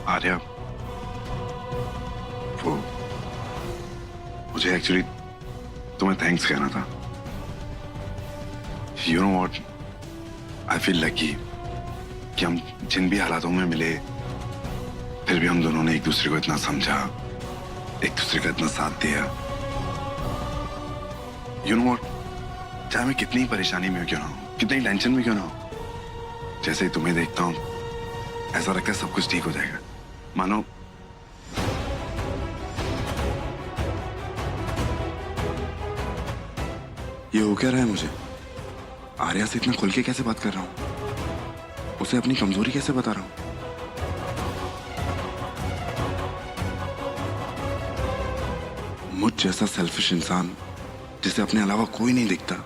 आर्या, वो मुझे एक्चुअली तुम्हें थैंक्स कहना था। You know what, I feel lucky कि हम जिन भी हालातों में मिले, फिर भी हम दोनों ने एक दूसरे को इतना समझा, एक दूसरे का इतना साथ दिया। यू नो व्हाट, चाहे मैं कितनी परेशानी में क्यों ना हूं, कितनी टेंशन में क्यों ना हूं, जैसे ही तुम्हें देखता हूं ऐसा लगता है सब कुछ ठीक हो जाएगा। मानो ये हो क्या रहा है मुझे? आर्या से इतना खुल के कैसे बात कर रहा हूं, उसे अपनी कमजोरी कैसे बता रहा हूं? मुझ जैसा सेल्फिश इंसान जिसे अपने अलावा कोई नहीं दिखता,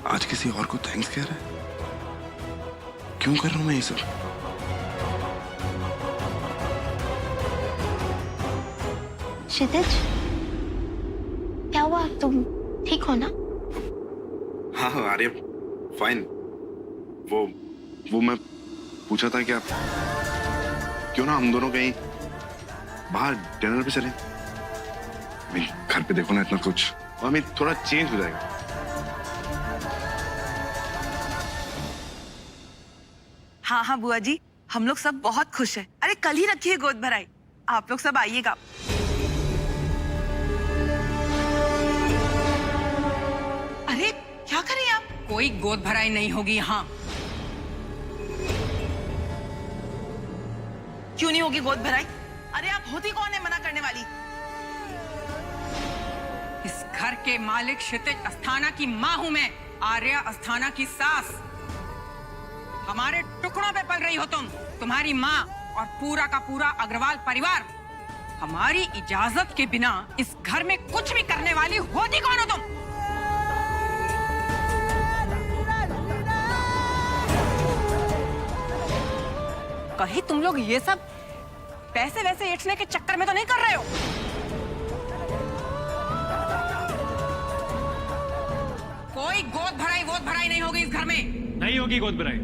आज किसी और को थैंक्स कह रहा है। क्यों कर रहा हूं मैं ये सब? क्षितिज, क्या हुआ? तुम ठीक हो ना? हाँ हाँ आर्य, फाइन। वो मैं पूछा था क्या, क्यों ना हम दोनों कहीं बाहर डिनर पे चलें? मैं घर पे देखो ना इतना कुछ, और मैं थोड़ा चेंज हो जाएगा। हाँ हाँ बुआ जी, हम लोग सब बहुत खुश हैं। अरे कल ही रखी है गोद भराई, आप लोग सब आइएगा। अरे क्या करें आप? कोई गोद भराई नहीं होगी यहाँ। क्यों नहीं होगी गोद भराई? अरे आप होती कौन है मना करने वाली? इस घर के मालिक क्षितिज अस्थाना की माँ हूँ मैं, आर्या अस्थाना की सास। हमारे टुकड़ों पे पल रही हो तुम, तुम्हारी माँ और पूरा का पूरा अग्रवाल परिवार। हमारी इजाजत के बिना इस घर में कुछ भी करने वाली होती कौन हो तुम? कहीं तुम लोग ये सब पैसे वैसे ऐंठने के चक्कर में तो नहीं कर रहे हो? कोई गोद भराई नहीं होगी इस घर में। नहीं होगी गोद भराई।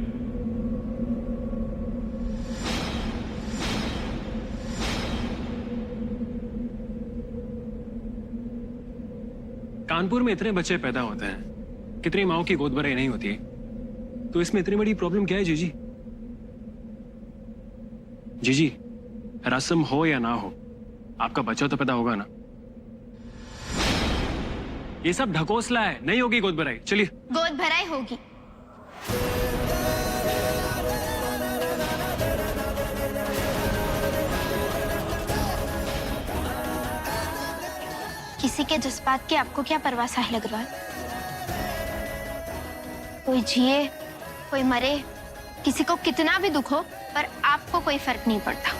कानपुर में इतने बच्चे पैदा होते हैं, कितनी माओ की गोद भराई नहीं होती है, तो इसमें इतनी बड़ी प्रॉब्लम क्या है जीजी? जीजी, रस्म हो या ना हो, आपका बच्चा तो पैदा होगा ना। ये सब ढकोसला है, नहीं होगी गोद भराई। चलिए। गोद भराई होगी। किसी के जज्बात की आपको क्या परवाह साहिल अग्रवाल? कोई जिए कोई मरे, किसी को कितना भी दुख हो, पर आपको कोई फर्क नहीं पड़ता।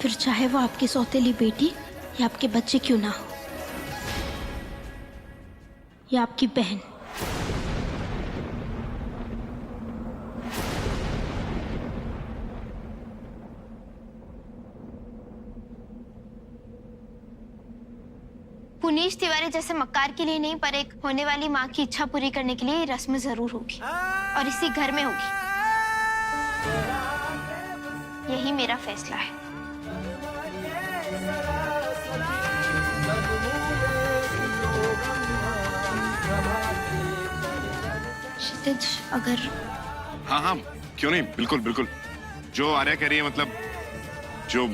फिर चाहे वो आपकी सौतेली बेटी या आपके बच्चे क्यों ना हो, या आपकी बहन। पुनीश तिवारी जैसे मक्कार के लिए नहीं, पर एक होने वाली माँ की इच्छा पूरी करने के लिए ये रस्म जरूर होगी, और इसी घर में होगी। यही मेरा फैसला है। क्षितिज, अगर हाँ हाँ क्यों नहीं, बिल्कुल बिल्कुल। जो आर्या कह रही है, मतलब जो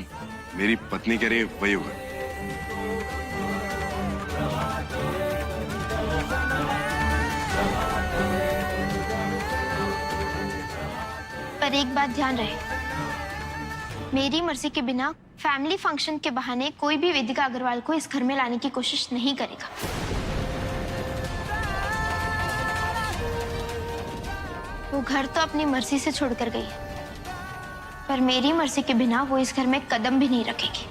मेरी पत्नी कह रही है वही होगा। पर एक बात ध्यान रहे, मेरी मर्जी के बिना फैमिली फंक्शन के बहाने कोई भी वेदिका अग्रवाल को इस घर में लाने की कोशिश नहीं करेगा। वो घर तो अपनी मर्जी से छोड़कर गई है, पर मेरी मर्जी के बिना वो इस घर में कदम भी नहीं रखेगी।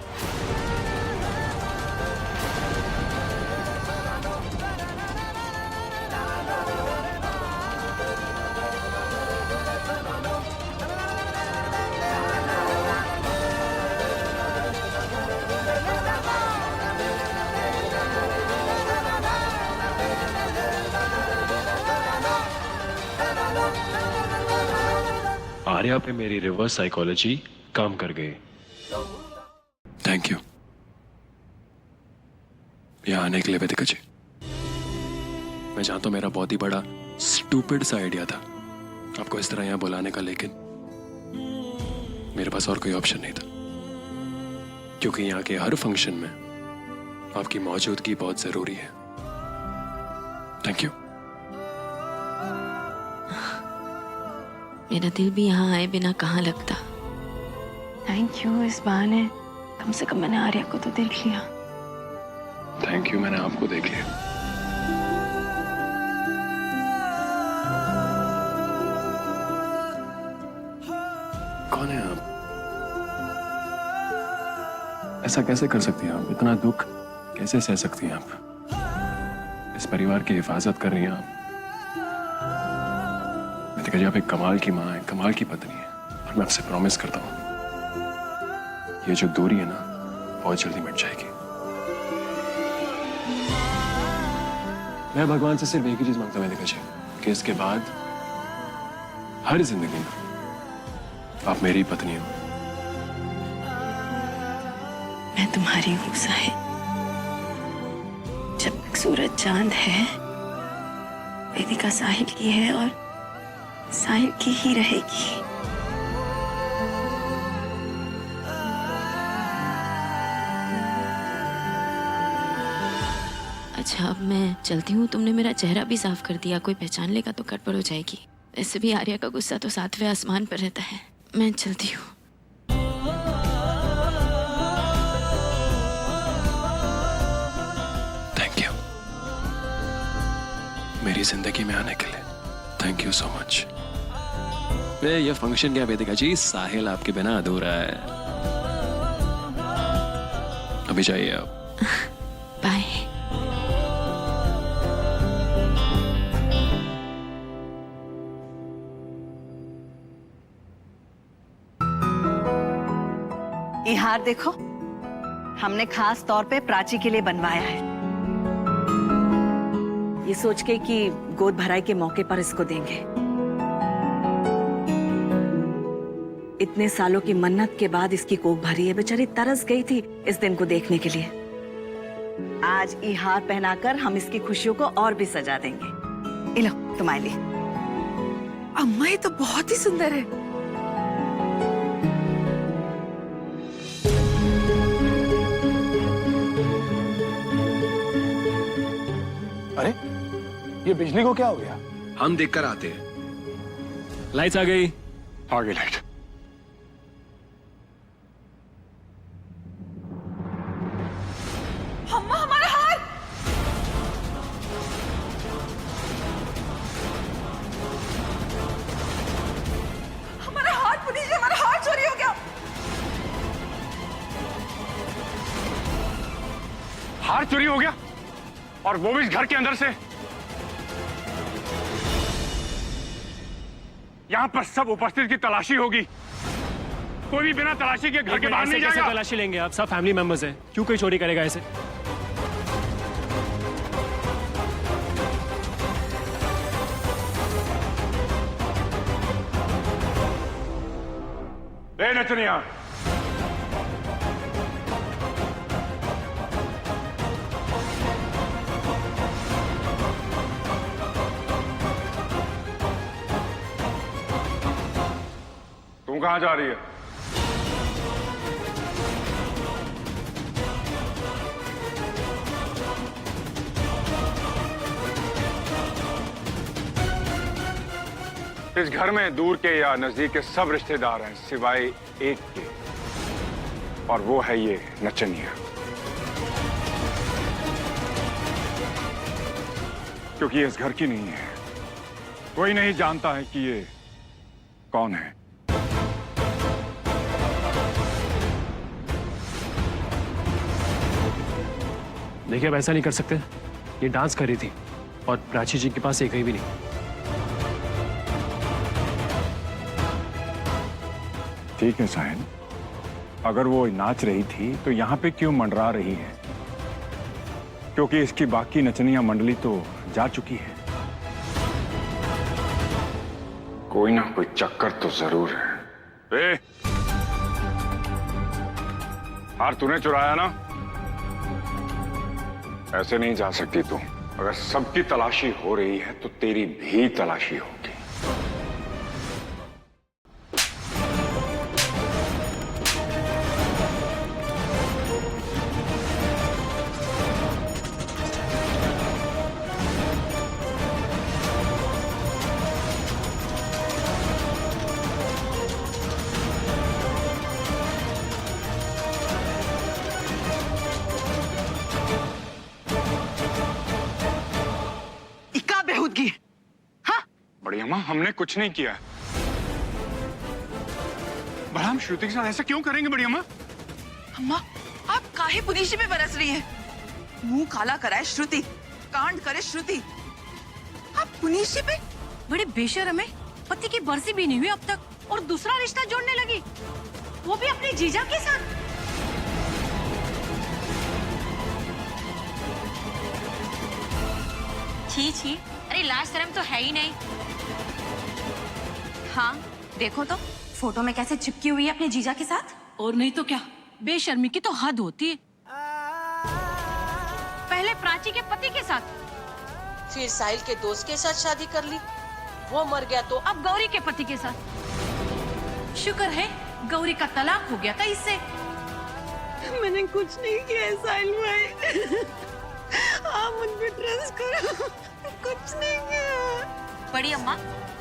आर्या पे मेरी रिवर्स साइकोलॉजी काम कर गई। थैंक यू यहाँ आने के लिए वेदिका जी। मैं जानता हूं मेरा बहुत ही बड़ा स्टूपिड सा आइडिया था आपको इस तरह यहाँ बुलाने का, लेकिन मेरे पास और कोई ऑप्शन नहीं था, क्योंकि यहाँ के हर फंक्शन में आपकी मौजूदगी बहुत जरूरी है। Thank you. मेरा दिल भी यहाँ आए बिना कहाँ लगता। थैंक यू, इस बहाने कम से कम मैंने आर्या को तो देख लिया। थैंक यू, मैंने आपको देख लिया। कौन है आप? ऐसा कैसे कर सकती हैं आप? इतना दुख कैसे सह सकती हैं आप? इस परिवार की हिफाजत कर रही हैं आप। वेदिका जी, आप एक कमाल की माँ है, कमाल की पत्नी है, और मैं आपसे प्रॉमिस करता हूँ ये जो दूरी है ना बहुत जल्दी मिट जाएगी। मैं भगवान से सिर्फ एक ही चीज मांगता हूं वेदिका जी, कि इसके बाद हर जिंदगी में आप मेरी पत्नी हो। मैं तुम्हारी हूँ साहिल। जब तक सूरज चांद है वेदिका साहिल की है और साहिल की ही रहेगी। अच्छा अब मैं चलती हूँ, तुमने मेरा चेहरा भी साफ कर दिया, कोई पहचान लेगा तो गड़बड़ हो जाएगी। वैसे भी आर्या का गुस्सा तो 7वें आसमान पर रहता है। मैं चलती हूँ। थैंक यू मेरी जिंदगी में आने के लिए। Thank you so much. ये फंक्शन क्या वेदिका जी, साहिल आपके बिना अधूरा है। अभी जाइए आप। बाय। ये हार देखो, हमने खास तौर पे प्राची के लिए बनवाया है। ये सोच के कि गोद भराई के मौके पर इसको देंगे। इतने सालों की मन्नत के बाद इसकी कोख भरी है। बेचारी तरस गई थी इस दिन को देखने के लिए। आज ये हार पहनाकर हम इसकी खुशियों को और भी सजा देंगे। लो तुम्हारे लिए। अम्मा ये तो बहुत ही सुंदर है। अरे ये बिजली को क्या हो गया? हम देखकर आते हैं। लाइट्स आ गई। आ गई लाइट। अम्मा हमारा हार। हमारा हार पुलिस, हमारा हार चोरी हो गया। हार चोरी हो गया और वो भी इस घर के अंदर से। यहाँ पर सब उपस्थित की तलाशी होगी। कोई भी बिना तलाशी के घर के बाहर नहीं जाएगा। तलाशी लेंगे आप? सब फैमिली मेंबर्स हैं, क्यों कोई चोरी करेगा ऐसे? ए नचनिया, तुम कहां जा रही है? इस घर में दूर के या नजदीक के सब रिश्तेदार हैं सिवाय एक के, और वो है ये नचनिया। क्योंकि ये इस घर की नहीं है। कोई नहीं जानता है कि ये कौन है। देखिए अब ऐसा नहीं कर सकते। ये डांस कर रही थी और प्राची जी के पास एक भी नहीं। ठीक है साहिल, अगर वो नाच रही थी तो यहाँ पे क्यों मंडरा रही है? क्योंकि इसकी बाकी नचनिया मंडली तो जा चुकी है। कोई ना कोई चक्कर तो जरूर है। ए, हार तूने चुराया ना? ऐसे नहीं जा सकती तू। अगर सबकी तलाशी हो रही है तो तेरी भी तलाशी होगी। इक्का बेहूदगी। हाँ, बड़ी अम्मा, हमने कुछ नहीं किया। भला हम श्रुति के साथ ऐसा क्यों करेंगे बड़ी अम्मा? अम्मा आप काहे पुलिशी में बरस रही हैं? मुंह काला कराए श्रुति, कांड करे श्रुति, आप पुलिशी पे बड़े बेशर्म है। पति की बरसी भी नहीं हुई अब तक और दूसरा रिश्ता जोड़ने लगी, वो भी अपने जीजा के साथ। छी छी, अरे लाज शर्म तो है ही नहीं। हाँ देखो तो फोटो में कैसे चिपकी हुई है अपने जीजा के साथ। और नहीं तो क्या, बेशर्मी की तो हद होती है। पहले प्राची के पति के साथ, फिर साहिल के दोस्त के साथ शादी कर ली, वो मर गया तो अब गौरी के पति के साथ। शुक्र है गौरी का तलाक हो गया था इससे। मैंने कुछ नहीं किया साहिल भाई, आप मुझ पे ट्रस्ट करो, कुछ नहीं किया। बड़ी अम्मा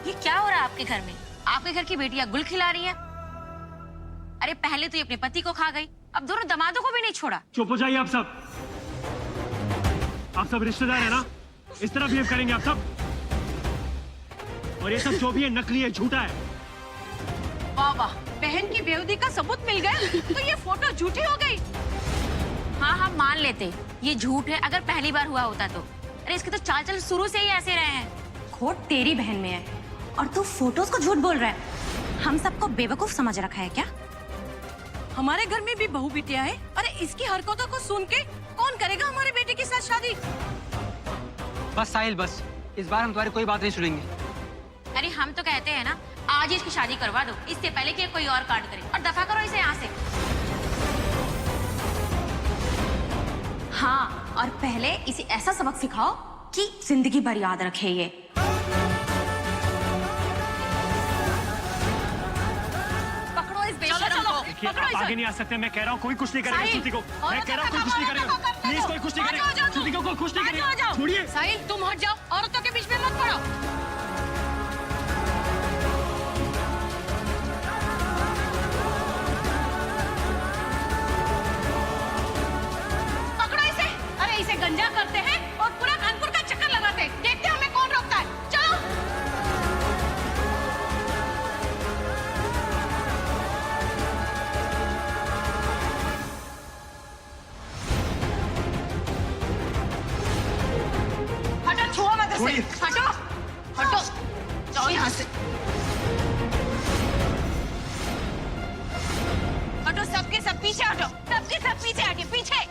ये क्या हो रहा है आपके घर में? आपके घर की बेटियां गुल खिला रही हैं। अरे पहले तो ये अपने पति को खा गई, अब दोनों दामादों को भी नहीं छोड़ा। चुप हो जाइए आप सब रिश्तेदार है ना, इस तरह बिहेव करेंगे आप सब। और ये सब जो भी है नकली है, झूठा है। वाह वाह, बहन की बेहूदी का सबूत मिल गया तो ये फोटो झूठी हो गई। हाँ हम मान लेते ये झूठ है अगर पहली बार हुआ होता तो। अरे इसके तो चाल चल शुरू से ही ऐसे रहे हैं। खोट तेरी बहन में है और तू फोटोज को झूठ बोल रहा है। हम सबको बेवकूफ समझ रखा है क्या? हमारे घर में भी बहू बिटिया है। अरे इसकी हरकतों को सुन के कौन करेगा हमारे बेटे के साथ शादी? बस साहिल बस, इस बार हम तुम्हारी कोई बात नहीं सुनेंगे। अरे हम तो कहते हैं ना, आज ही इसकी शादी करवा दो, इससे पहले कि कोई और कांड करे, और दफा करो इसे यहाँ से। हाँ, और पहले इसे ऐसा सबक सिखाओ कि जिंदगी भर याद रखे ये। पकड़ो इस बेशरम को। पकड़ो इसे। आगे नहीं आ सकते, मैं कह रहा हूँ कोई कुछ नहीं करेगा श्रुति को। मैं कह रहा हूँ कोई कुछ नहीं करेगा, प्लीज कोई कुछ नहीं करेगा, श्रुति को कोई कुछ नहीं करेगा। छोड़िए साहिल, तुम हट जाओ, औरतों के बीच में मत पड़ो। इसे गंजा करते हैं और पूरा कानपुर का चक्कर लगाते हैं। देखते हैं हमें कौन रोकता है। चलो। हटो, छुओ मत इसे। हटो, हटो, जाओ यहाँ से। हटो, सबके सब पीछे हटो, सबके सब पीछे हटिए, पीछे।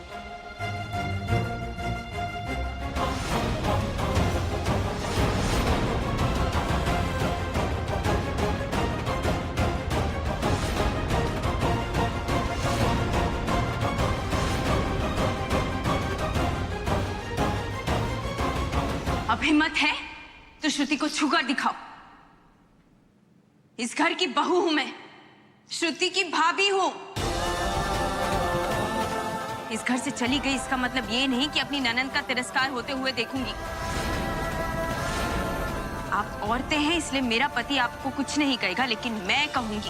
अब हिम्मत है तो श्रुति को छूकर दिखाओ। इस घर की बहू हूं मैं, श्रुति की भाभी हूं। इस घर से चली गई इसका मतलब ये नहीं कि अपनी ननंद का तिरस्कार होते हुए देखूंगी। आप औरतें हैं इसलिए मेरा पति आपको कुछ नहीं कहेगा, लेकिन मैं कहूंगी।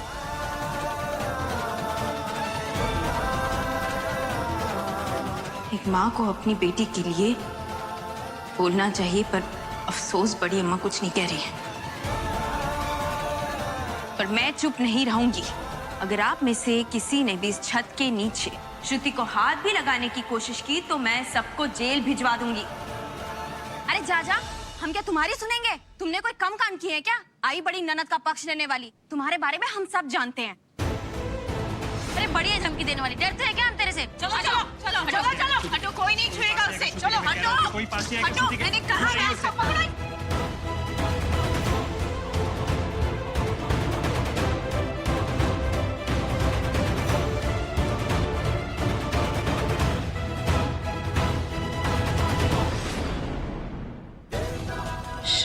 एक माँ को अपनी बेटी के लिए बोलना चाहिए, पर अफसोस बड़ी अम्मा कुछ नहीं कह रही है। पर मैं चुप नहीं रहूंगी। अगर आप में से किसी ने भी इस छत के नीचे श्रुति को हाथ भी लगाने की कोशिश की तो मैं सबको जेल भिजवा दूंगी। अरे जाजा, हम क्या तुम्हारी सुनेंगे? तुमने कोई कम काम किए हैं क्या? आई बड़ी ननद का पक्ष लेने वाली। तुम्हारे बारे में हम सब जानते हैं। अरे बढ़िया धमकी देने वाली। डरते हैं क्या हम तेरे से? चलो चलो चलो चलो चलो, हटो, कोई नहीं छुएगा उसे। चलो हटो, कोई पास नहीं हटो, मैंने कहा है इसको पकड़ो।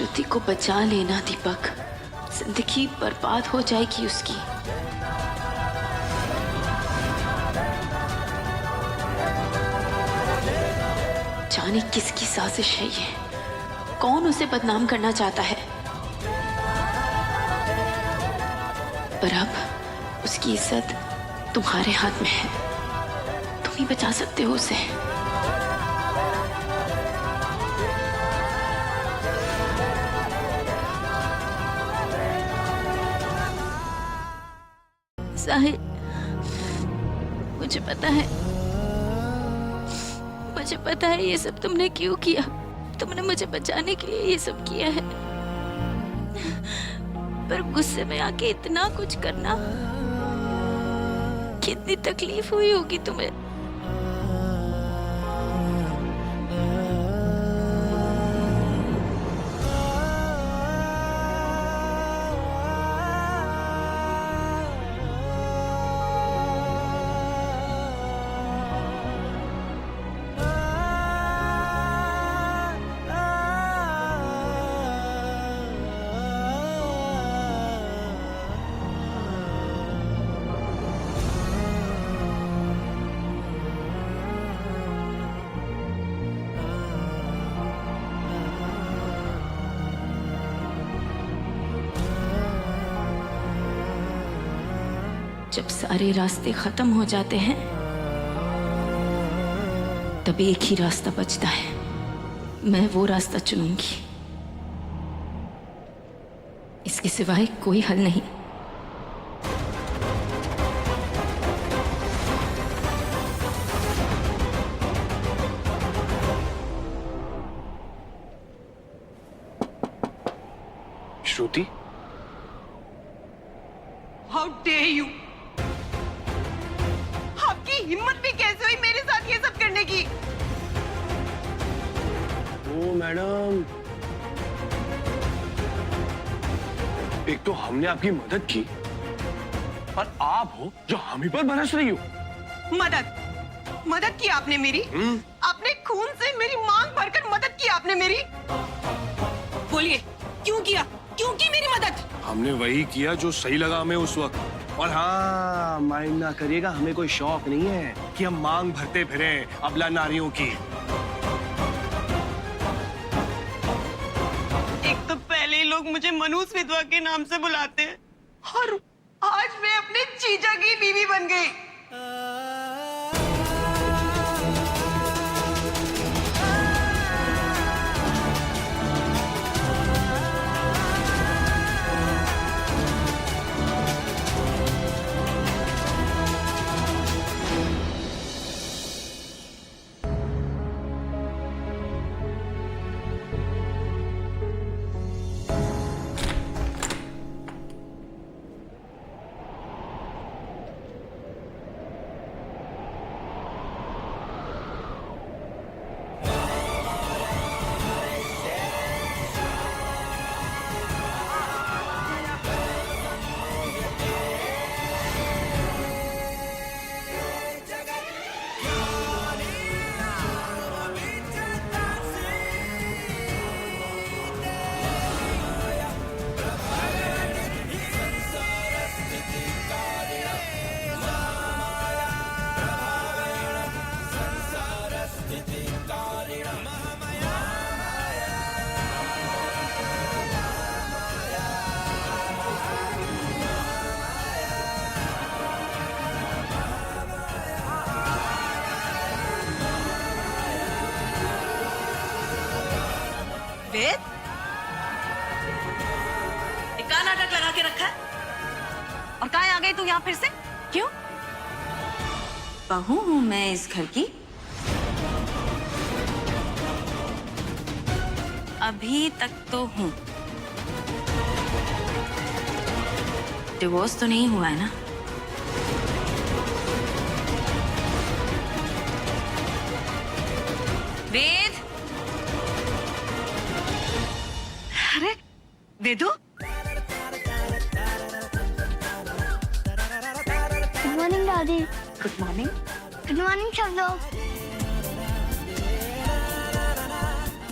श्रुति को बचा लेना दीपक, जिंदगी बर्बाद हो जाएगी उसकी। जाने किसकी साजिश है ये, कौन उसे बदनाम करना चाहता है। पर अब उसकी इज्जत तुम्हारे हाथ में है, तुम ही बचा सकते हो उसे। साहिल, मुझे पता है ये सब तुमने क्यों किया। तुमने मुझे बचाने के लिए ये सब किया है, पर गुस्से में आके इतना कुछ करना, कितनी तकलीफ हुई होगी तुम्हें। जब सारे रास्ते खत्म हो जाते हैं, तब एक ही रास्ता बचता है। मैं वो रास्ता चुनूंगी, इसके सिवाय कोई हल नहीं। श्रुति, हाउ डेयर यू! आपकी हिम्मत भी कैसे हुई मेरे साथ ये सब करने की? ओ मैडम, एक तो हमने आपकी मदद की, और आप हो जो हम ही पर बरस रही हो। मदद की आपने मेरी? आपने खून से मेरी मांग भरकर मदद की आपने मेरी। बोलिए, क्यों किया? क्यों की मेरी मदद? हमने वही किया जो सही लगा हमें उस वक्त। और हाँ, माइंड ना करिएगा, हमें कोई शौक नहीं है कि हम मांग भरते फिरें अबला नारियों की। एक तो पहले ही लोग मुझे मनूस विधवा के नाम से बुलाते हैं, और आज मैं अपने जीजा की बीवी बन गई। वेद, क्या नाटक लगा के रखा है? और कहाँ आ गई तू यहाँ फिर से? क्यों? बहू हूं मैं इस घर की। अभी तक तो हूं। डिवोर्स तो नहीं हुआ है ना? वेद, अरे वेदू, गुड मॉर्निंग दादी। Good morning. गुड मॉर्निंग सब लोग।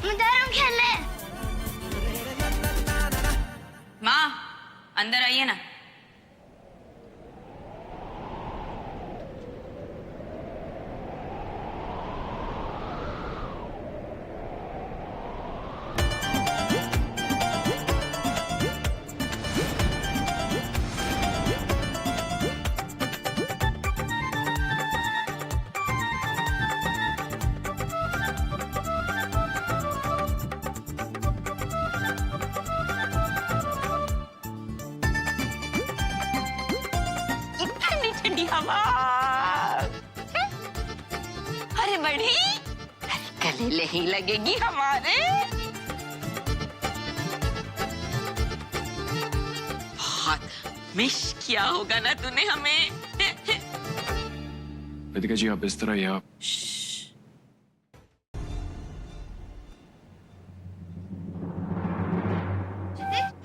मुझे हम खेलने। अंदर आइए ना। ठंडी ठंडी हवा। अरे बड़ी, गले नहीं लगेगी हमारे। बहुत मिस किया होगा ना तूने हमें। वेदिका जी आप इस तरह या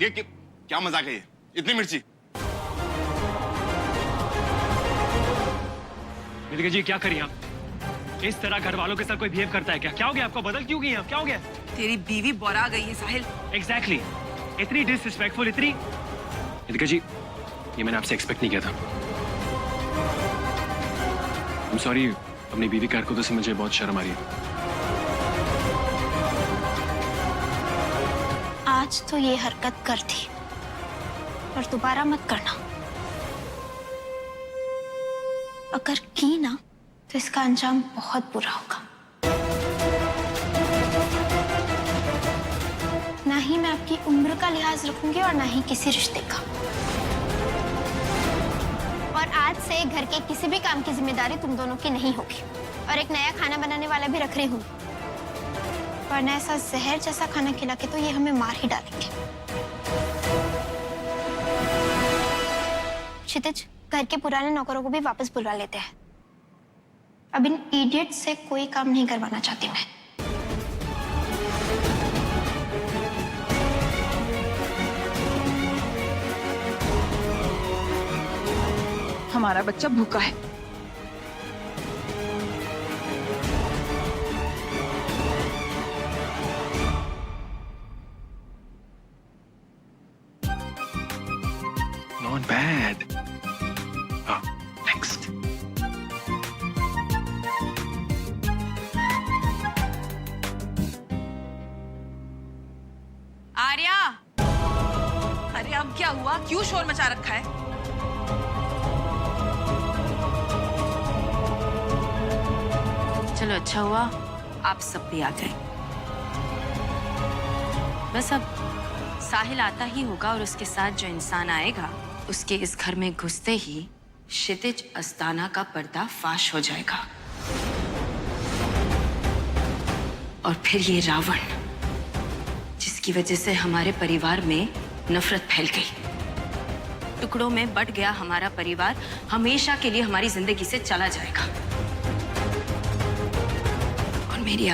ये क्या मजाक है ये? इतनी मिर्ची? वेदिका जी क्या करिए आप? इस तरह घर वालों के साथ कोई बिहेव करता है क्या? क्या हो गया आपको? बदल क्यों गई आप? क्या हो गया? तेरी बीवी बोरा गई है साहिल। एग्जैक्टली इतनी डिसरिस्पेक्टफुल, इतनी। वेदिका जी ये मैंने आपसे एक्सपेक्ट नहीं किया था। I'm sorry, अपनी बीवी की हरकतों से मुझे बहुत शर्म आ रही है। आज तो ये हरकत कर थी और दोबारा मत करना। अगर की ना तो इसका अंजाम बहुत बुरा होगा। ना ही मैं आपकी उम्र का लिहाज रखूंगी और ना ही किसी रिश्ते का। और आज से घर के किसी भी काम की जिम्मेदारी तुम दोनों की नहीं होगी। और एक नया खाना बनाने वाला भी रख रही हूँ, वरना ऐसा जहर जैसा खाना खिला के तो ये हमें मार ही डालेंगे। क्षितिज, घर के पुराने नौकरों को भी वापस बुला लेते हैं। अब इन इडियट से कोई काम नहीं करवाना चाहती मैं। हमारा बच्चा भूखा है। Not bad. Next. आर्या, अरे अब क्या हुआ? क्यों शोर मचा रखा है? चलो अच्छा हुआ आप सब भी आ गए। बस अब साहिल आता ही होगा और उसके साथ जो इंसान आएगा उसके इस घर में घुसते ही क्षितिज अस्थाना का पर्दा फाश हो जाएगा। और फिर ये रावण जिसकी वजह से हमारे परिवार में नफरत फैल गई, टुकड़ों में बट गया हमारा परिवार, हमेशा के लिए हमारी जिंदगी से चला जाएगा। और मेरी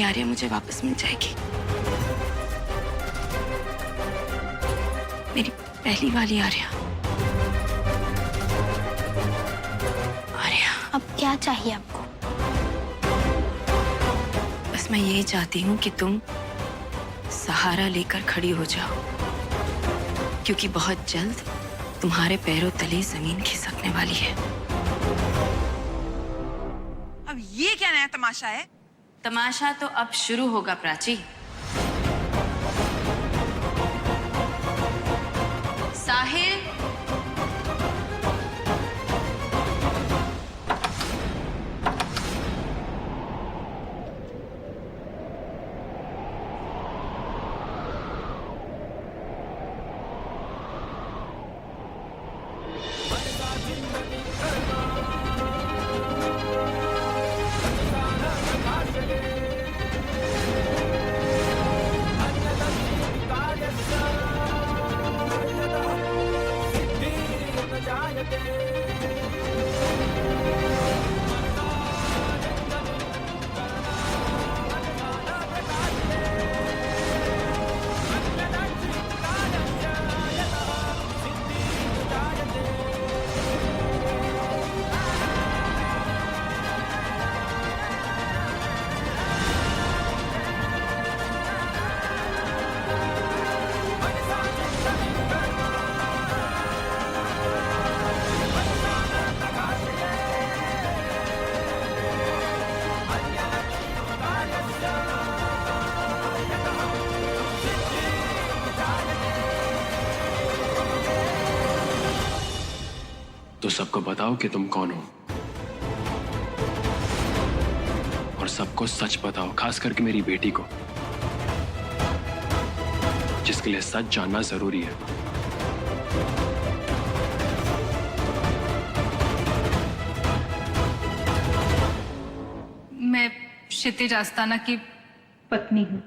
आर्या मुझे वापस मिल जाएगी। मेरी पहली वाली आर्या। अब क्या चाहिए आपको? बस मैं यही चाहती हूँ कि तुम सहारा लेकर खड़ी हो जाओ, क्योंकि बहुत जल्द तुम्हारे पैरों तले जमीन खिसकने वाली है। अब ये क्या नया तमाशा है? तमाशा तो अब शुरू होगा प्राची। साहिल, सबको बताओ कि तुम कौन हो, और सबको सच बताओ, खास करके मेरी बेटी को, जिसके लिए सच जानना जरूरी है। मैं क्षितिज आस्थाना की पत्नी हूँ।